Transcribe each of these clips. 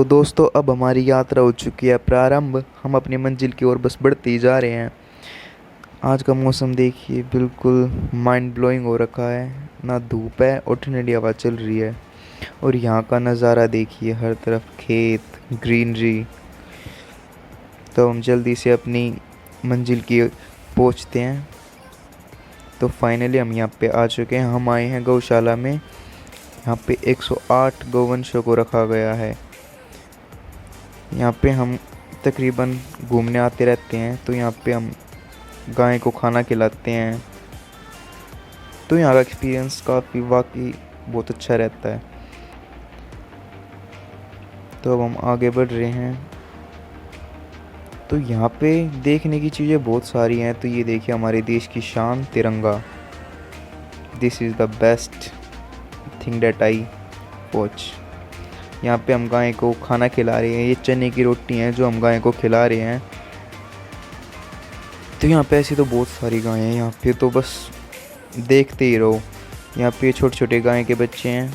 तो दोस्तों अब हमारी यात्रा हो चुकी है प्रारंभ। हम अपनी मंजिल की ओर बस बढ़ते ही जा रहे हैं। आज का मौसम देखिए, बिल्कुल माइंड ब्लोइंग हो रखा है। ना धूप है और ठंडी हवा चल रही है। और यहाँ का नज़ारा देखिए, हर तरफ खेत, ग्रीनरी। तो हम जल्दी से अपनी मंजिल की पहुँचते हैं। तो फाइनली हम यहाँ पे आ चुके हैं। हम आए हैं गौशाला में। यहाँ पे 108 गौवंशों को रखा गया है। यहाँ पे हम तकरीबन घूमने आते रहते हैं। तो यहाँ पे हम गाय को खाना खिलाते हैं। तो यहाँ का एक्सपीरियंस काफ़ी वाकई बहुत अच्छा रहता है। तो अब हम आगे बढ़ रहे हैं। तो यहाँ पे देखने की चीज़ें बहुत सारी हैं। तो ये देखिए, हमारे देश की शान तिरंगा। This is the best thing date I watch. यहाँ पे हम गाय को खाना खिला रहे हैं। ये चने की रोटी हैं जो हम गाय को खिला रहे हैं। तो यहाँ पे ऐसी तो बहुत सारी गायें हैं। यहाँ पे तो बस देखते ही रहो। यहाँ पे छोटे छोटे गाय के बच्चे हैं।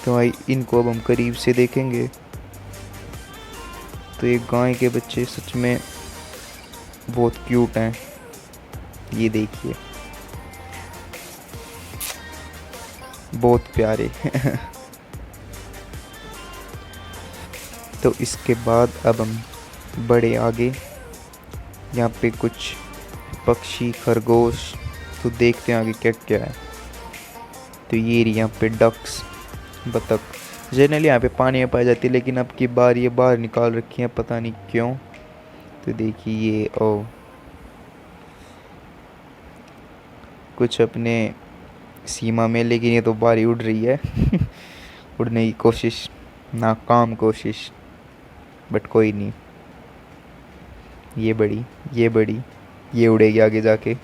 तो भाई इनको अब हम करीब से देखेंगे। तो ये गाय के बच्चे सच में बहुत क्यूट हैं। ये देखिए, बहुत प्यारे। तो इसके बाद अब हम बड़े आगे। यहाँ पे कुछ पक्षी, खरगोश। तो देखते हैं आगे क्या क्या है। तो ये रही यहाँ पे डक्स, बतख। जनरली यहाँ पे पानी में पाई जाती है, लेकिन अब की बार ये बाहर निकाल रखी है, पता नहीं क्यों। तो देखिए ये कुछ अपने सीमा में, लेकिन ये तो बाहर ही उड़ रही है। उड़ने की कोशिश, नाकाम कोशिश, बट कोई नहीं। ये बड़ी, ये बड़ी, ये उड़ेगी आगे जाके।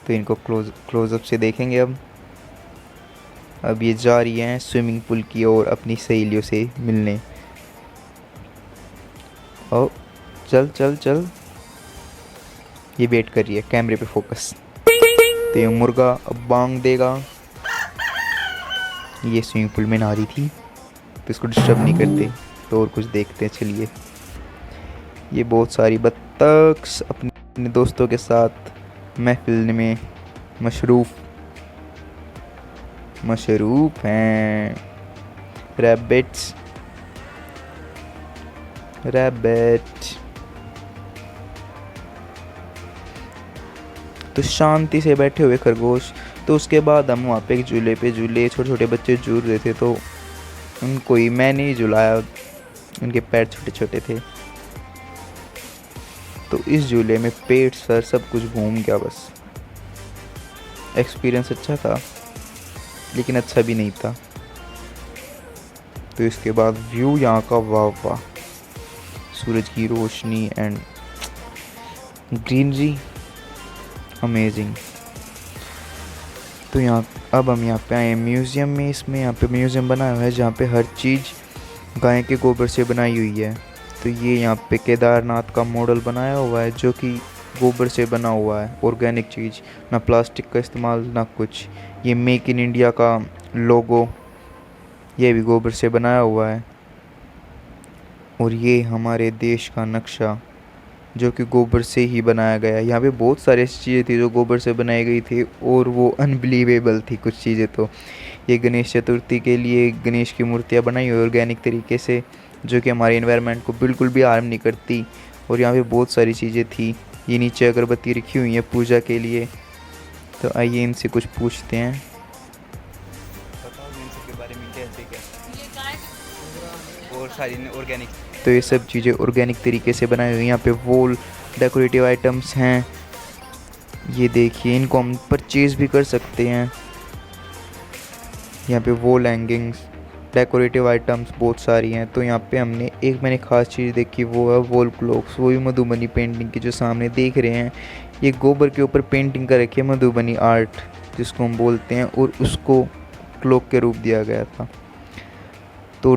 तो इनको क्लोजअप से देखेंगे अब। ये जा रही हैं स्विमिंग पूल की ओर अपनी सहेलियों से मिलने। ओ चल चल चल, ये वेट कर रही है, कैमरे पे फोकस। तो ये मुर्गा अब बांग देगा। ये स्विमिंग पूल में नहा रही थी, तो इसको डिस्टर्ब नहीं करते। तो और कुछ देखते हैं, चलिए। ये बहुत सारी बत्तख अपने दोस्तों के साथ महफिल में मशरूफ हैं। रैबिट तो शांति से बैठे हुए खरगोश। तो उसके बाद हम वहाँ पे एक झूले पे झूले, छोटे छोटे बच्चे झूल रहे थे। तो उनको ही मैंने ही झुलाया, उनके पैर छोटे छोटे थे। तो इस झूले में पेट सर सब कुछ घूम गया। बस एक्सपीरियंस अच्छा था, लेकिन अच्छा भी नहीं था। तो इसके बाद व्यू यहाँ का, वाह वाह, सूरज की रोशनी एंड ग्रीनरी, अमेजिंग। तो यहाँ अब हम यहाँ पे आए म्यूज़ियम में। इसमें यहाँ पे म्यूज़ियम बनाया हुआ है जहाँ पे हर चीज़ गाय के गोबर से बनाई हुई है। तो ये यहाँ पे केदारनाथ का मॉडल बनाया हुआ है, जो कि गोबर से बना हुआ है, ऑर्गेनिक चीज़, ना प्लास्टिक का इस्तेमाल ना कुछ। ये मेक इन इंडिया का लोगो, ये भी गोबर से बनाया हुआ है। और ये हमारे देश का नक्शा, जो कि गोबर से ही बनाया गया है। यहाँ पे बहुत सारी ऐसी चीज़ें थी जो गोबर से बनाई गई थी, और वो अनबिलीवेबल थी कुछ चीज़ें। तो ये गणेश चतुर्थी के लिए गणेश की मूर्तियाँ बनाई हुई ऑर्गेनिक तरीके से, जो कि हमारे एनवायरनमेंट को बिल्कुल भी हार्म नहीं करती। और यहाँ पे बहुत सारी चीज़ें थी। ये नीचे अगरबत्ती रखी हुई है पूजा के लिए। तो आइए इनसे कुछ पूछते हैं। के बारे में कैसे क्या और सारी ऑर्गेनिक। तो ये सब चीज़ें ऑर्गेनिक तरीके से बनाई हुई। यहाँ पे वॉल डेकोरेटिव आइटम्स हैं। ये देखिए, इनको हम परचेज़ भी कर सकते हैं। यहाँ पे वॉल हैंगिंग्स, डेकोरेटिव आइटम्स बहुत सारी हैं। तो यहाँ पे मैंने ख़ास चीज़ देखी, वो है वॉल क्लॉक्स। वो भी मधुबनी पेंटिंग की, जो सामने देख रहे हैं। ये गोबर के ऊपर पेंटिंग कर रखी है, मधुबनी आर्ट जिसको हम बोलते हैं, और उसको क्लॉक के रूप दिया गया था। तो